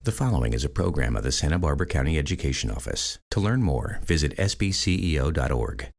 The following is a program of the Santa Barbara County Education Office. To learn more, visit sbceo.org.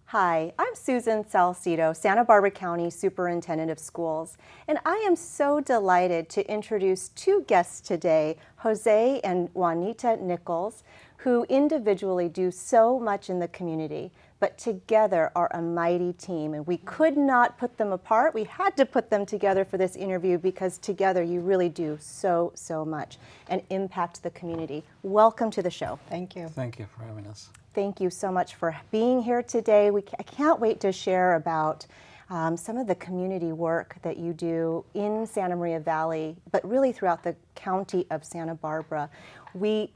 Hi, I'm Susan Salcido, Santa Barbara County Superintendent of Schools, and I am so delighted to introduce two guests today, Jose and Juanita Nichols, who individually do so much in the community, but together are a mighty team, and we could not put them apart. We had to put them together for this interview because together you really do so much and impact the community. Welcome to the show. Thank you. Thank you for having us. Thank you so much for being here today. I can't wait to share about some of the community work that you do in Santa Maria Valley, but really throughout the county of Santa Barbara. We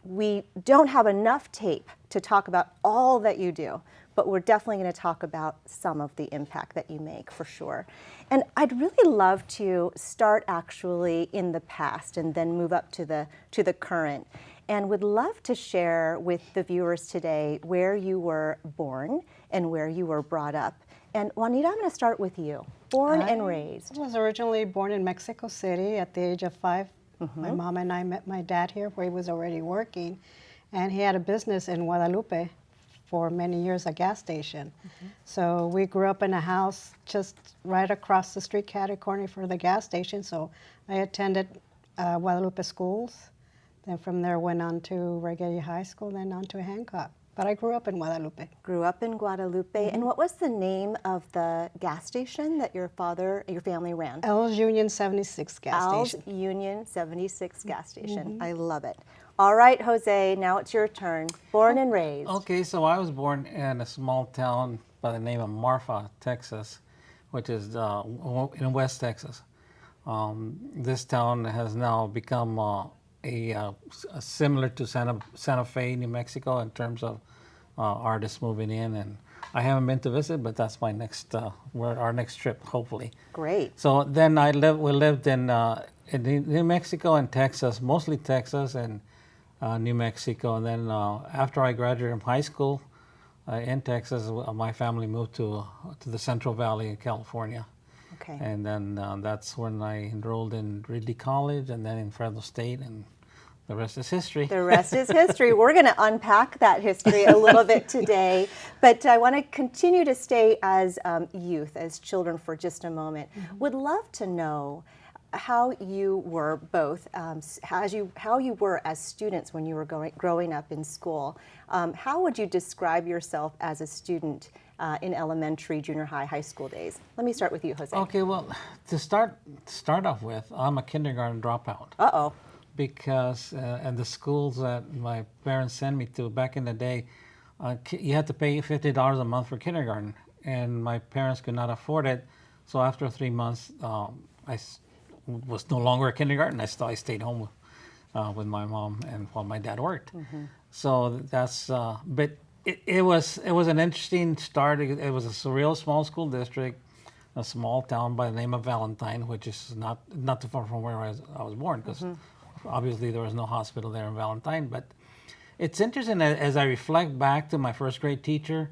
don't have enough tape to talk about all that you do, but we're definitely going to talk about some of the impact that you make for sure. And I'd really love to start actually in the past and then move up to the current. And would love to share with the viewers today where you were born and where you were brought up. And Juanita, I'm going to start with you. Born and raised. I was originally born in Mexico City at the age of 5. Mm-hmm. My mom and I met my dad here where he was already working. And he had a business in Guadalupe for many years, a gas station. Mm-hmm. So we grew up in a house just right across the street, catty corner for the gas station. So I attended Guadalupe schools. Then from there went on to Regalia High School, then on to Hancock. But I grew up in Guadalupe. Grew up in Guadalupe. Mm-hmm. And what was the name of the gas station that your family ran? Al's Union 76 gas station. Al's Union 76 gas station. Mm-hmm. I love it. All right, Jose, now it's your turn. Born and raised. Okay, so I was born in a small town by the name of Marfa, Texas, which is in West Texas. This town has now become similar to Santa Fe, New Mexico, in terms of artists moving in, and I haven't been to visit, but that's my our next trip, hopefully. Great. So then we lived in New Mexico and Texas, mostly Texas and New Mexico, and then after I graduated from high school in Texas, my family moved to the Central Valley in California. Okay. And then that's when I enrolled in Ridley College and then in Fresno State, and the rest is history. The rest is history. We're going to unpack that history a little bit today, but I want to continue to stay as youth, as children for just a moment. Mm-hmm. Would love to know how you were both, how you were as students when you were growing up in school. How would you describe yourself as a student in elementary, junior high, high school days? Let me start with you, Jose. Okay, well, to start off with, I'm a kindergarten dropout. Uh-oh. Because and the schools that my parents sent me to back in the day, you had to pay $50 a month for kindergarten, and my parents could not afford it. So after 3 months, I was no longer a kindergarten. I stayed home with my mom and while my dad worked. Mm-hmm. So that's but it was an interesting start. It was a real small school district, a small town by the name of Valentine, which is not too far from where I was born, because obviously there was no hospital there in Valentine. But it's interesting as I reflect back to my first grade teacher.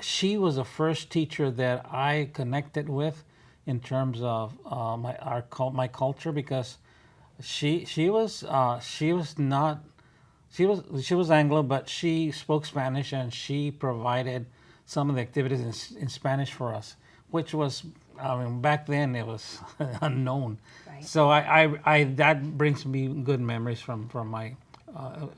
She was the first teacher that I connected with in terms of my culture, because she was Anglo, but she spoke Spanish, and she provided some of the activities in Spanish for us, which was, back then it was unknown. Right. So I that brings me good memories from my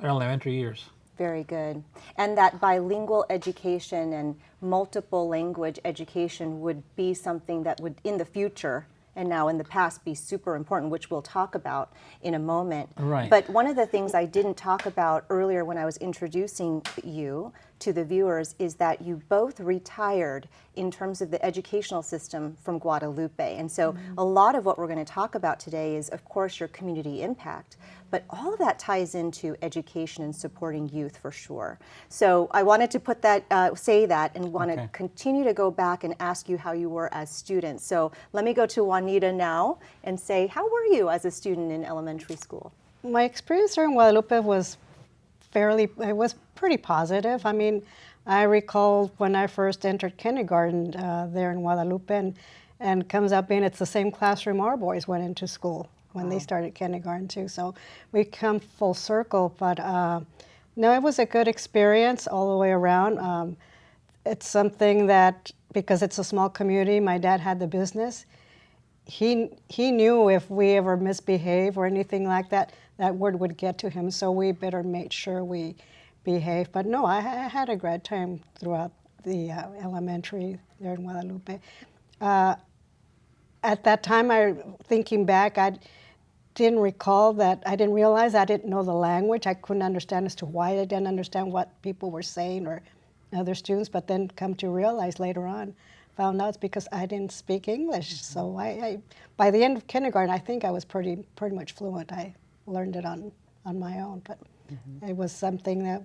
elementary years. Very good. And that bilingual education and multiple language education would be something that would, in the future and now in the past, be super important, which we'll talk about in a moment. Right. But one of the things I didn't talk about earlier when I was introducing you to the viewers is that you both retired in terms of the educational system from Guadalupe. And so a lot of what we're going to talk about today is, of course, your community impact, but all of that ties into education and supporting youth for sure. So I wanted to put that, say that, and want to continue to go back and ask you how you were as students. So let me go to Juanita now and say, how were you as a student in elementary school? My experience here in Guadalupe was it was pretty positive. I mean, I recall when I first entered kindergarten there in Guadalupe, and comes up being it's the same classroom our boys went into school when they started kindergarten too. So we come full circle, but no, it was a good experience all the way around. It's something that, because it's a small community, my dad had the business. He knew if we ever misbehave or anything like that, that word would get to him, so we better make sure we behave. But no, I had a great time throughout the elementary there in Guadalupe. At that time, thinking back, I didn't recall that, I didn't realize I didn't know the language. I couldn't understand as to why I didn't understand what people were saying or other students, but then come to realize later on, found out it's because I didn't speak English. So I by the end of kindergarten, I think I was pretty much fluent. I learned it on my own, but it was something that,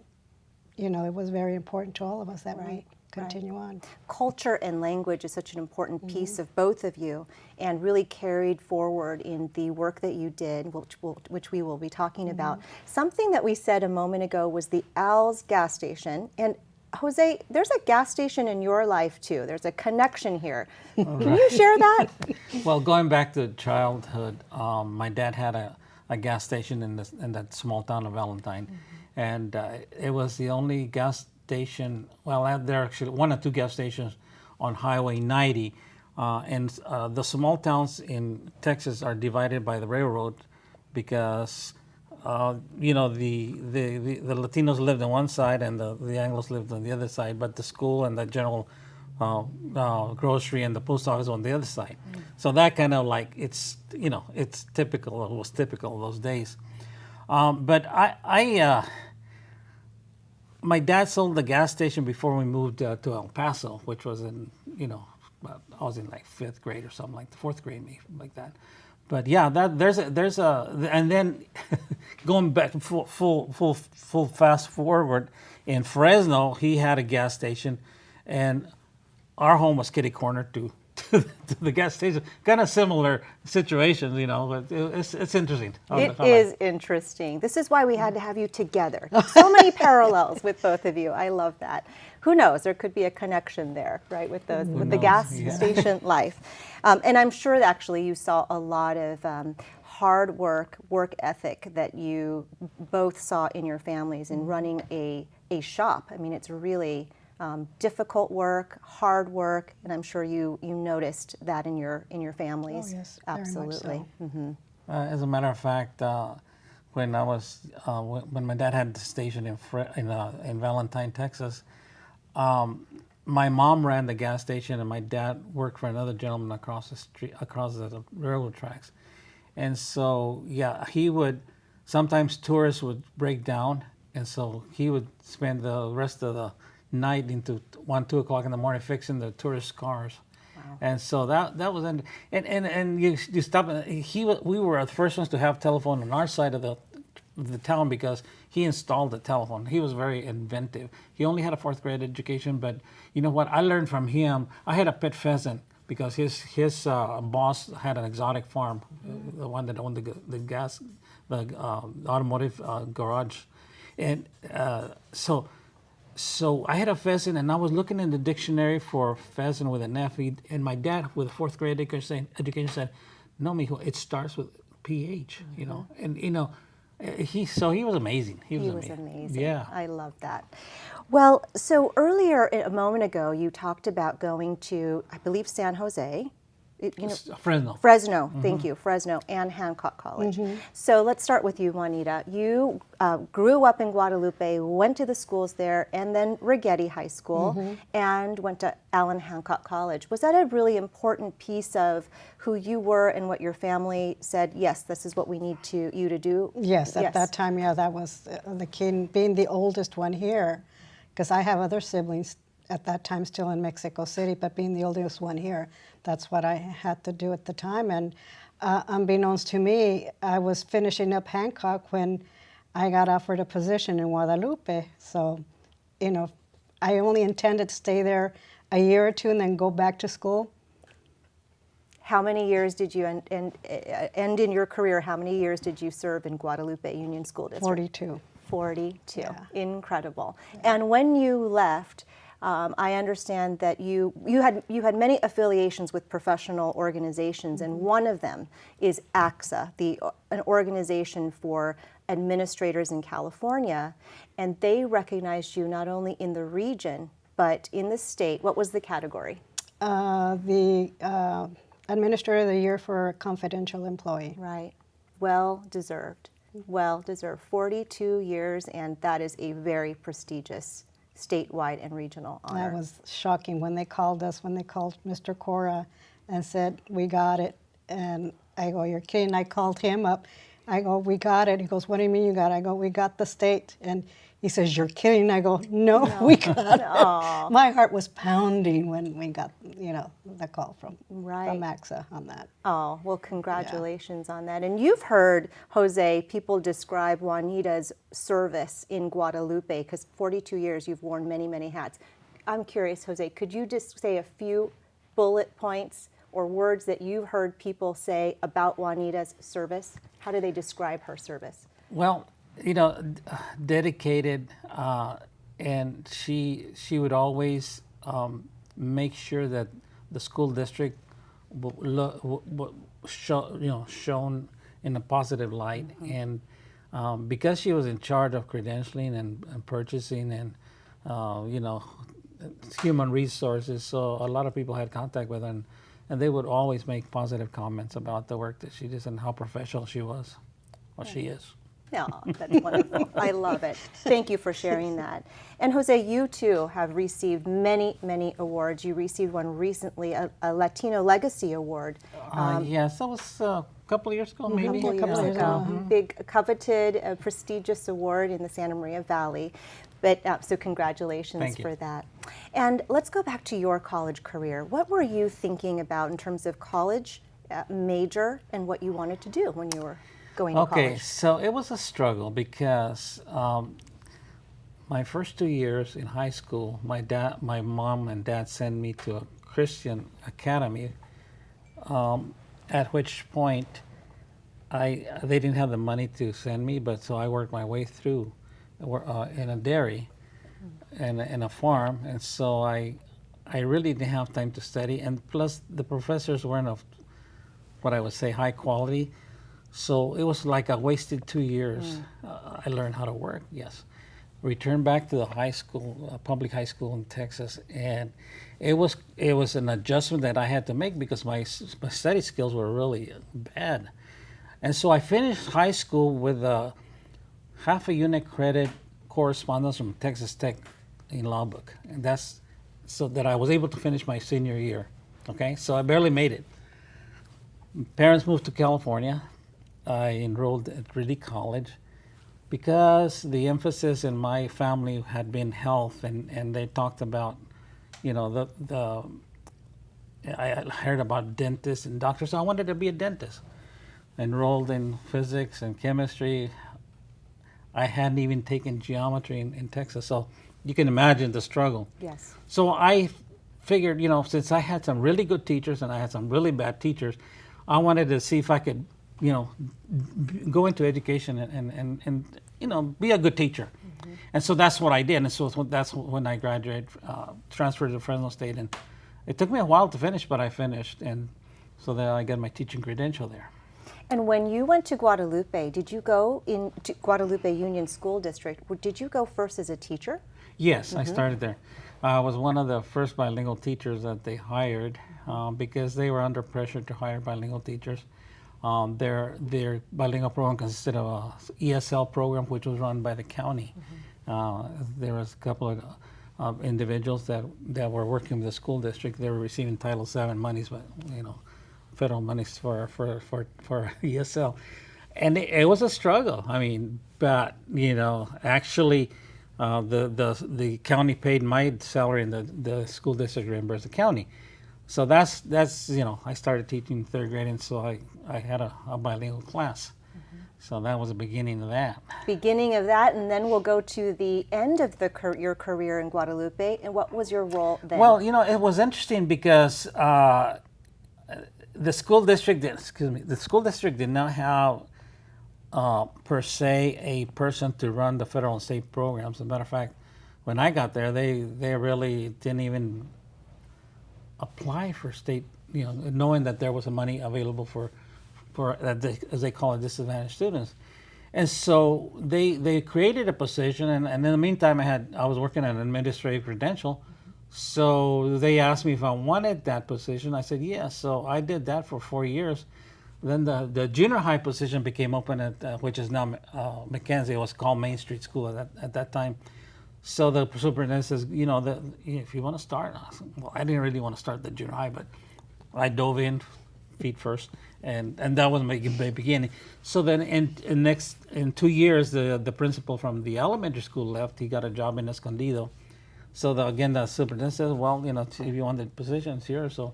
it was very important to all of us that we continue on. Culture and language is such an important piece of both of you, and really carried forward in the work that you did, which we will be talking about. Something that we said a moment ago was the Al's gas station, and Jose, there's a gas station in your life too. There's a connection here. Can you share that? Well, going back to childhood, my dad had a gas station in that small town of Valentine, and it was the only gas station. Well, there are actually one or two gas stations on Highway 90, and the small towns in Texas are divided by the railroad because the Latinos lived on one side and the Anglos lived on the other side, but the school and the general grocery and the post office on the other side. So that kind of like, it's typical, it was typical of those days. But my dad sold the gas station before we moved to El Paso, which was in, I was in like 5th grade or something, like the 4th grade, maybe like that. But yeah, there's a, and then going back full fast forward, in Fresno, he had a gas station, and our home was kitty corner to the gas station. Kind of similar situations, but it's interesting. It is interesting. This is why we had to have you together. So many parallels with both of you. I love that. Who knows? There could be a connection there, right, with the gas station life. And I'm sure that actually you saw a lot of hard work ethic that you both saw in your families in running a shop. I mean, it's really difficult work, hard work, and I'm sure you noticed that in your families. Oh yes, absolutely. Very much so. As a matter of fact, when when my dad had the station in Valentine, Texas, my mom ran the gas station, and my dad worked for another gentleman across the street, across the railroad tracks. And so, yeah, sometimes tourists would break down, and so he would spend the rest of the night into 1, 2 o'clock in the morning fixing the tourist cars. Wow. And so that was, and you stop, we were the first ones to have telephone on our side of the town because he installed the telephone. He was very inventive. He only had a 4th grade education, but you know what? I learned from him. I had a pet pheasant because his boss had an exotic farm, the one that owned the automotive garage, and so I had a pheasant, and I was looking in the dictionary for pheasant with an F, and my dad, with a 4th grade education, said, "No, mijo, it starts with PH," and he was amazing. He was amazing. Yeah, I love that. Well, so earlier, a moment ago, you talked about going to, I believe, San Jose. Fresno, thank you, Fresno and Hancock College. So let's start with you, Juanita. You grew up in Guadalupe, went to the schools there, and then Rigetti High School, and went to Allen Hancock College. Was that a really important piece of who you were and what your family said, yes, this is what we need you to do? Yes, at that time, yeah, that was the kid, being the oldest one here. because I have other siblings at that time still in Mexico City, but being the oldest one here, that's what I had to do at the time. And unbeknownst to me, I was finishing up Hancock when I got offered a position in Guadalupe. So, you know, I only intended to stay there a year or two and then go back to school. How many years did you end in your career? How many years did you serve in Guadalupe Union School District? 42. 42. Yeah. Incredible. Yeah. And when you left, I understand that you had many affiliations with professional organizations, and one of them is AXA, an organization for administrators in California, and they recognized you not only in the region but in the state. What was the category? The Administrator of the Year for a Confidential Employee. Right. Well deserved. Well deserved. 42 years, and that is a very prestigious statewide and regional honor. That was shocking when they called us, when they called Mr. Cora and said, we got it. And I go, you're kidding. I called him up. I go, we got it. He goes, what do you mean you got it? I go, we got the state. And he says, you're kidding. I go, no. We got it. Aww. My heart was pounding when we got, you know, the call from AXA on that. Oh, well, congratulations on that. And you've heard, Jose, people describe Juanita's service in Guadalupe, because 42 years you've worn many, many hats. I'm curious, Jose, could you just say a few bullet points or words that you've heard people say about Juanita's service? How do they describe her service? Well, you know, dedicated, and she would always make sure that the school district shown in a positive light. Mm-hmm. And because she was in charge of credentialing and purchasing and human resources, so a lot of people had contact with her, and they would always make positive comments about the work that she did and how professional she was, or she is. Oh, that's wonderful. I love it. Thank you for sharing that. And Jose, you too have received many, many awards. You received one recently, a Latino Legacy Award. Yes, that was a couple of years ago, maybe. A couple years ago. Mm-hmm. Big, coveted, prestigious award in the Santa Maria Valley. But so congratulations for that. And let's go back to your college career. What were you thinking about in terms of college major and what you wanted to do when you were going to college? Okay, so it was a struggle because my first 2 years in high school, my mom and dad sent me to a Christian academy, at which point they didn't have the money to send me, but so I worked my way through in a dairy and in a farm, and so I really didn't have time to study, and plus the professors weren't of what I would say high quality. So it was like a wasted 2 years. I learned how to work, yes. Returned back to the high school, public high school in Texas, and it was an adjustment that I had to make because my study skills were really bad. And so I finished high school with a half a unit credit correspondence from Texas Tech in law book. And that's so that I was able to finish my senior year, okay? So I barely made it. Parents moved to California. I enrolled at Reedy College because the emphasis in my family had been health, and they talked about, you know, I heard about dentists and doctors, so I wanted to be a dentist. Enrolled in physics and chemistry. I hadn't even taken geometry in Texas, so you can imagine the struggle. Yes. So I figured, you know, since I had some really good teachers and I had some really bad teachers, I wanted to see if I could, you know, go into education and you know, be a good teacher. Mm-hmm. And so that's what I did. And so that's when I graduated, transferred to Fresno State. And it took me a while to finish, but I finished. And so then I got my teaching credential there. And when you went to Guadalupe, did you go into Guadalupe Union School District? Did you go first as a teacher? Yes, mm-hmm. I started there. I was one of the first bilingual teachers that they hired because they were under pressure to hire bilingual teachers. Their bilingual program consisted of a ESL program, which was run by the county. Mm-hmm. There was a couple of individuals that were working with the school district. They were receiving Title VII monies, but you know, federal monies for ESL, and it was a struggle. I mean, but you know, actually, the county paid my salary and the school district reimbursed the county. So that's I started teaching third grade, and so I had a bilingual class. So that was the beginning of that. Beginning of that, and then we'll go to the end of your career in Guadalupe. And what was your role then? Well, it was interesting because the school district did not have per se a person to run the federal and state programs. As a matter of fact, when I got there, they really didn't even apply for state, knowing that there was money available for as they call it, disadvantaged students. And so they created a position, and in the meantime, I was working at an administrative credential. So they asked me if I wanted that position. I said yes. So I did that for 4 years. Then the junior high position became open at which is now Mackenzie. It was called Main Street School at that time. So the superintendent says, if you want to start, I didn't really want to start the junior high, but I dove in feet first, and that was my beginning. So then in 2 years, the principal from the elementary school left. He got a job in Escondido. So again, the superintendent says, well, if you want the position, it's here. So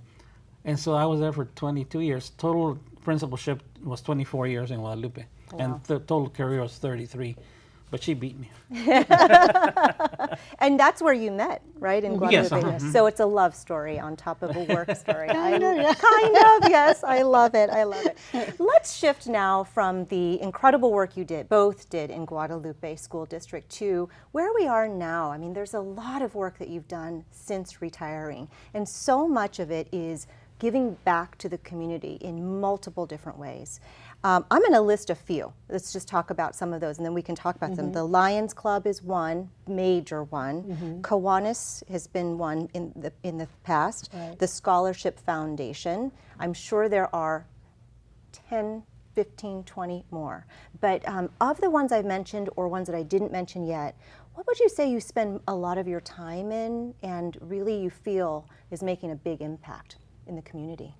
I was there for 22 years. Total principalship was 24 years in Guadalupe, and the total career was 33. But she beat me. And that's where you met, right, in Guadalupe? Yes. So it's a love story on top of a work story. Kind of, Yes. I love it. Let's shift now from the incredible work you both did in Guadalupe School District to where we are now. I mean, there's a lot of work that you've done since retiring, and so much of it is giving back to the community in multiple different ways. I'm going to list a few. Let's just talk about some of those, and then we can talk about them. The Lions Club is one, major one. Kiwanis has been one in the past. Right. The Scholarship Foundation. I'm sure there are 10, 15, 20 more. But of the ones I've mentioned or ones that I didn't mention yet, what would you say you spend a lot of your time in and really you feel is making a big impact in the community?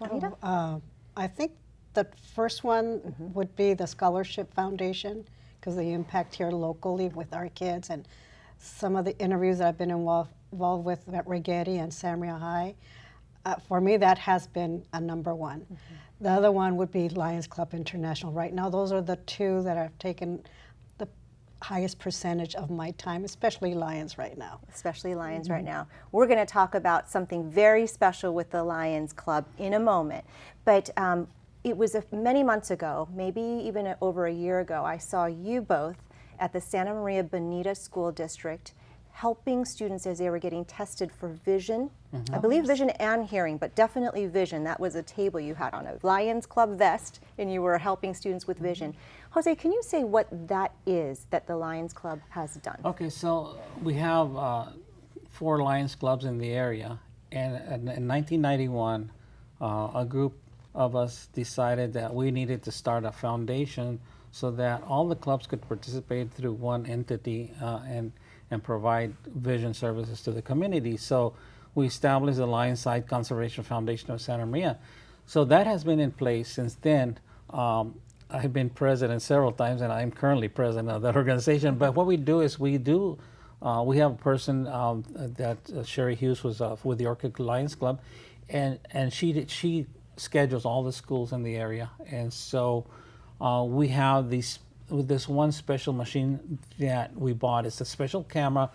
Juanita? I think the first one would be the Scholarship Foundation, because the impact here locally with our kids and some of the interviews that I've been involved with at Rigetti and San Maria High. For me, that has been a number one. The other one would be Lions Club International. Right now, those are the two that have taken the highest percentage of my time, especially Lions right now. Especially Lions right now. We're going to talk about something very special with the Lions Club in a moment. But it was many months ago, maybe even over a year ago, I saw you both at the Santa Maria Bonita School District helping students as they were getting tested for vision. I believe vision and hearing, but definitely vision. That was a table you had on a Lions Club vest, and you were helping students with vision. Jose, can you say what that is that the Lions Club has done? Okay, so we have 4 Lions Clubs in the area, and in 1991, a group of us decided that we needed to start a foundation so that all the clubs could participate through one entity and provide vision services to the community. So we established the Lionside Conservation Foundation of Santa Maria. So that has been in place since then. I've been president several times, and I'm currently president of that organization. But what we do is we have a person that Sherry Hughes was with the Orchid Lions Club, and she schedules all the schools in the area. And so we have this one special machine that we bought. It's a special camera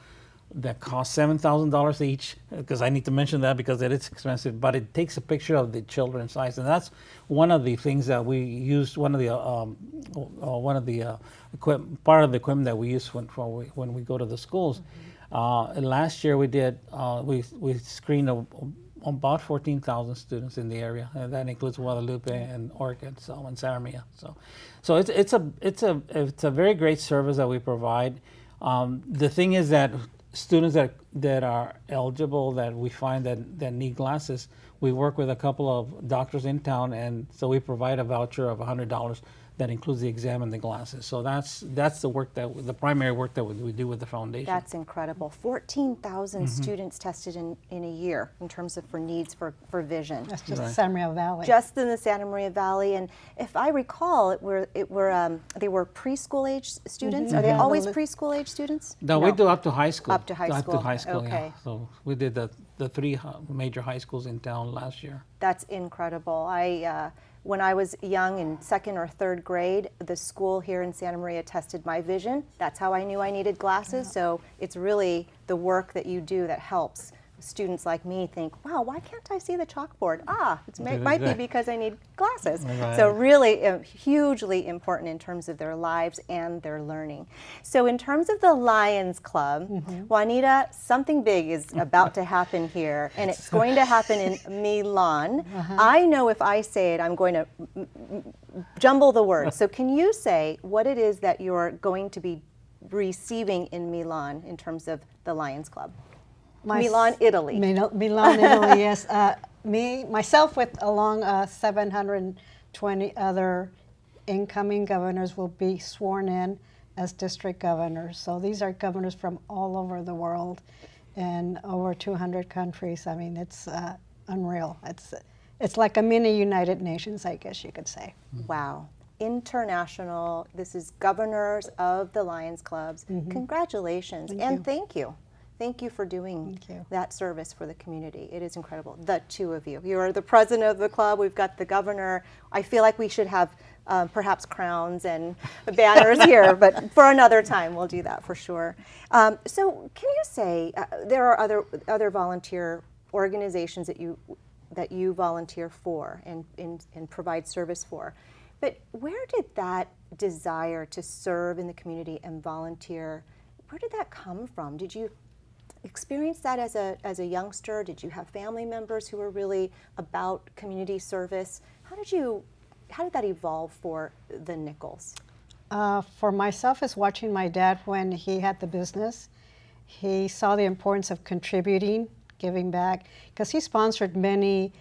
that costs $7,000 each, because I need to mention that because it is expensive, but it takes a picture of the children's eyes, and that's one of the things that we used. Part of the equipment that we use when we go to the schools. Last year we did we screened about 14,000 students in the area, and that includes Guadalupe and Orchid, and Santa Maria. So it's a very great service that we provide. The thing is that students that are eligible, that we find that need glasses, we work with a couple of doctors in town, and so we provide a voucher of $100 that includes the exam and the glasses. So that's the primary work that we do with the foundation. That's incredible. 14,000 students tested in a year in terms of for needs for vision. That's just Right. Santa Maria Valley. Just in the Santa Maria Valley, and if I recall, they were preschool age students. Are they always preschool age students? No, we do up to high school. Up to high school. Okay. Yeah. So we did the three major high schools in town last year. That's incredible. When I was young in second or third grade, the school here in Santa Maria tested my vision. That's how I knew I needed glasses. So it's really the work that you do that helps students like me think, wow, why can't I see the chalkboard? It might be because I need glasses. Right. So really hugely important in terms of their lives and their learning. So in terms of the Lions Club, Juanita, something big is about to happen here, and it's going to happen in Milan. I know if I say it, I'm going to jumble the words. So can you say what it is that you're going to be receiving in Milan in terms of the Lions Club? Milan, Italy. Milan, Italy, yes. Myself with along 720 other incoming governors will be sworn in as district governors. So these are governors from all over the world and over 200 countries. I mean, it's unreal. It's like a mini United Nations, I guess you could say. Wow. International. This is governors of the Lions Clubs. Congratulations and thank you. Thank you for doing that service for the community. It is incredible. The two of you. You are the president of the club. We've got the governor. I feel like we should have perhaps crowns and banners here, but for another time we'll do that for sure. So can you say there are other volunteer organizations that you volunteer for and provide service for, but where did that desire to serve in the community and volunteer, where did that come from? Did you experience that as a youngster? Did you have family members who were really about community service? How did that evolve for the Nichols? For myself, it's watching my dad when he had the business. He saw the importance of contributing, giving back, because he sponsored many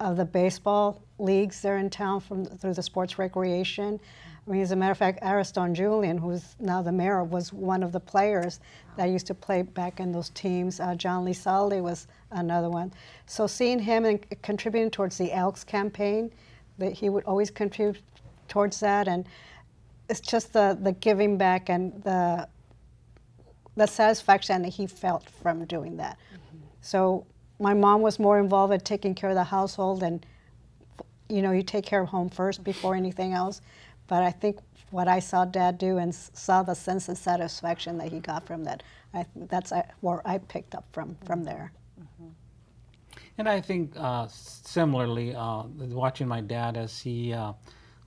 of the baseball leagues there in town through the sports recreation. I mean, as a matter of fact, Ariston Julian, who's now the mayor, was one of the players that used to play back in those teams. John Lizalde was another one. So seeing him and contributing towards the Elks campaign, that he would always contribute towards that, and it's just the giving back and the satisfaction that he felt from doing that. So my mom was more involved in taking care of the household, and you take care of home first before anything else. But I think what I saw Dad do and saw the sense of satisfaction that he got from that, that's where I picked up from there. And I think similarly, watching my dad as he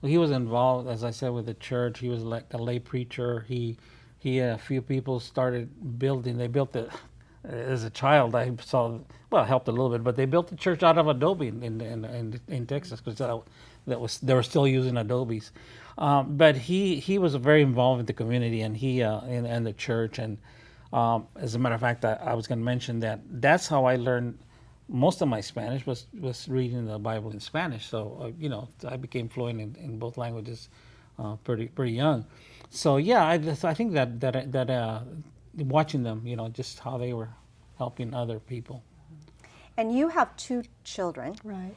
was involved, as I said, with the church. He was like a lay preacher. He a few people started building. They built it as a child. I saw, well, it helped a little bit, but they built the church out of adobe in Texas, because they were still using adobes. But he was very involved in the community, and he and the church. And as a matter of fact, I was going to mention that's how I learned most of my Spanish was reading the Bible in Spanish. So I became fluent in both languages pretty young. So yeah, I think that watching them, just how they were helping other people. And you have two children. Right.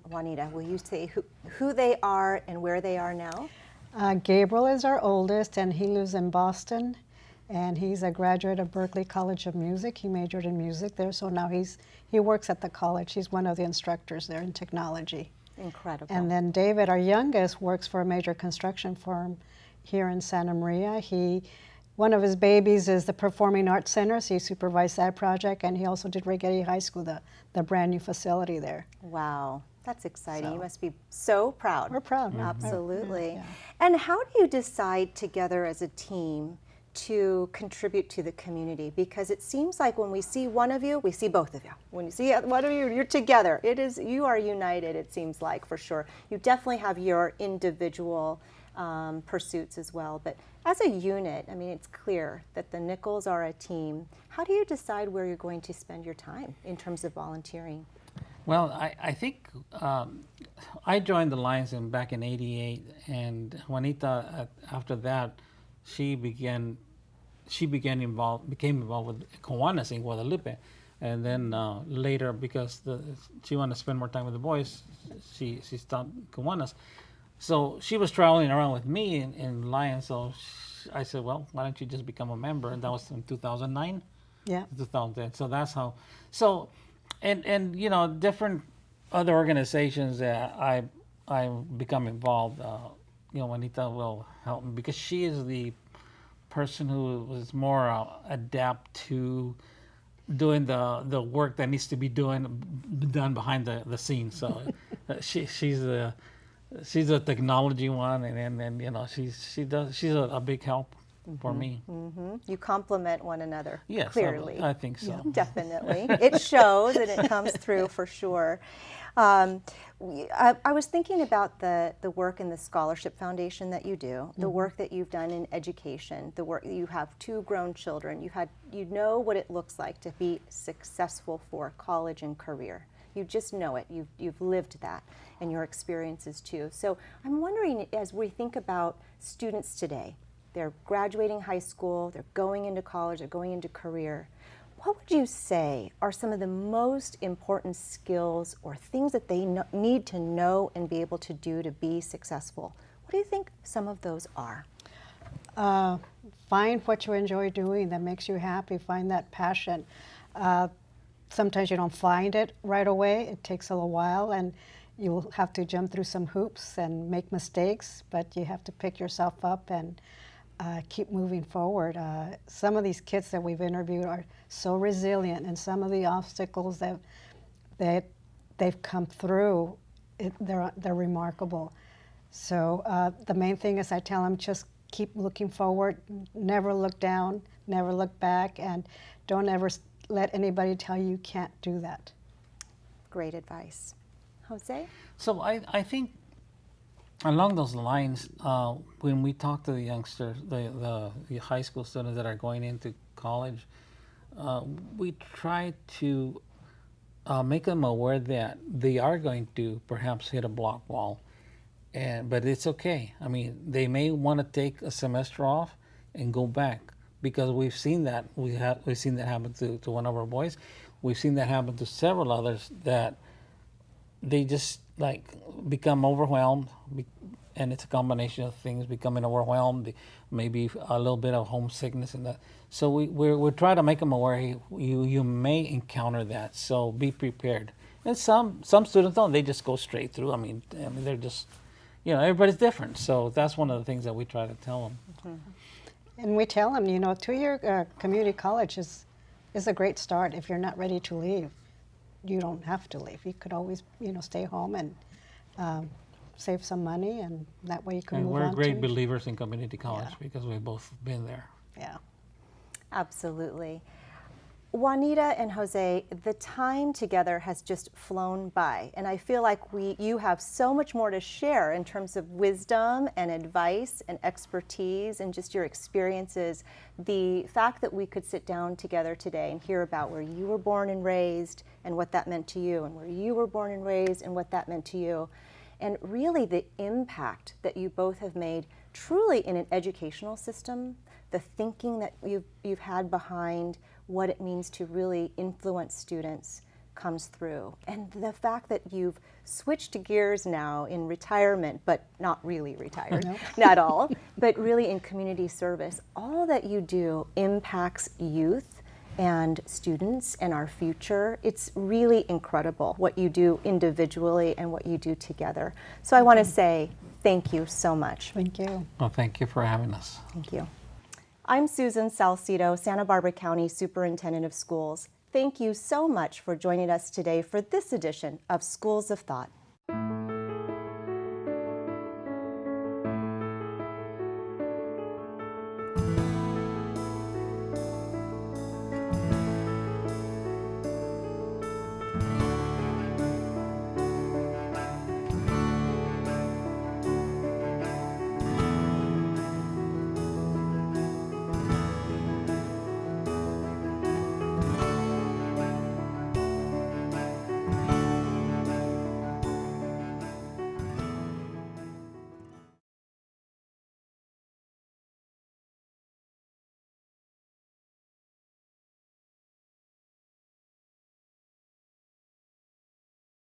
Juanita, will you say who they are and where they are now? Gabriel is our oldest, and he lives in Boston, and he's a graduate of Berklee College of Music. He majored in music there, so now he works at the college. He's one of the instructors there in technology. Incredible. And then David, our youngest, works for a major construction firm here in Santa Maria. One of his babies is the Performing Arts Center, so he supervised that project, and he also did Rigetti High School, the brand new facility there. Wow, that's exciting. You must be so proud. We're proud. Absolutely. Yeah. And how do you decide together as a team to contribute to the community? Because it seems like when we see one of you, we see both of you. When you see one of you, you're together. You are united, it seems like, for sure. You definitely have your individual pursuits as well, but as a unit, I mean, it's clear that the Nichols are a team. How do you decide where you're going to spend your time in terms of volunteering? Well, I think I joined the Lions back in '88, and Juanita after that, she became involved with Kiwanis in Guadalupe, and then later because she wanted to spend more time with the boys, she stopped Kiwanis. So she was traveling around with me in Lions. So I said, well, why don't you just become a member? And that was in 2009. Yeah. 2010. So that's how. So, and different other organizations that I become involved. Juanita will help me because she is the person who was more adapt to doing the work that needs to be done behind the scenes. So she's a technology one, and she's a big help for me. You complement one another, Yes, clearly. I think so. Definitely. It shows and it comes through for sure. I was thinking about the work in the Scholarship Foundation that you do, the work that you've done in education, the work you have 2 grown children. You know what it looks like to be successful for college and career. You just know it. You've lived that and your experiences too. So I'm wondering, as we think about students today, they're graduating high school, they're going into college, they're going into career. What would you say are some of the most important skills or things that they need to know and be able to do to be successful? What do you think some of those are? Find what you enjoy doing that makes you happy. Find that passion. Sometimes you don't find it right away. It takes a little while, and you'll have to jump through some hoops and make mistakes, but you have to pick yourself up and keep moving forward. Some of these kids that we've interviewed are so resilient, and some of the obstacles that they've come through, they're remarkable. So the main thing is I tell them just keep looking forward, never look down, never look back, and don't ever let anybody tell you can't do that. Great advice. Jose? So I think along those lines, when we talk to the youngsters, the high school students that are going into college, we try to make them aware that they are going to perhaps hit a block wall, but it's okay. I mean, they may want to take a semester off and go back because we've seen that. We've seen that happen to one of our boys. We've seen that happen to several others that they just become overwhelmed, and it's a combination of things: becoming overwhelmed, maybe a little bit of homesickness, and that. So we try to make them aware you may encounter that. So be prepared. And some students don't; they just go straight through. I mean they're just, everybody's different. So that's one of the things that we try to tell them. Mm-hmm. And we tell them, 2-year community college is a great start. If you're not ready to leave, you don't have to leave. You could always, stay home and save some money, and that way you can move on. And we're great believers in community college because we've both been there. Yeah. Absolutely. Juanita and Jose, the time together has just flown by, and I feel like you have so much more to share in terms of wisdom and advice and expertise and just your experiences. The fact that we could sit down together today and hear about where you were born and raised and what that meant to you, and where you were born and raised and what that meant to you, and really the impact that you both have made truly in an educational system, the thinking that you've had behind what it means to really influence students comes through. And the fact that you've switched gears now in retirement, but not really retired, not all, but really in community service, all that you do impacts youth and students and our future. It's really incredible what you do individually and what you do together. So I want to say thank you so much. Thank you. Well, thank you for having us. Thank you. I'm Susan Salcido, Santa Barbara County Superintendent of Schools. Thank you so much for joining us today for this edition of Schools of Thought.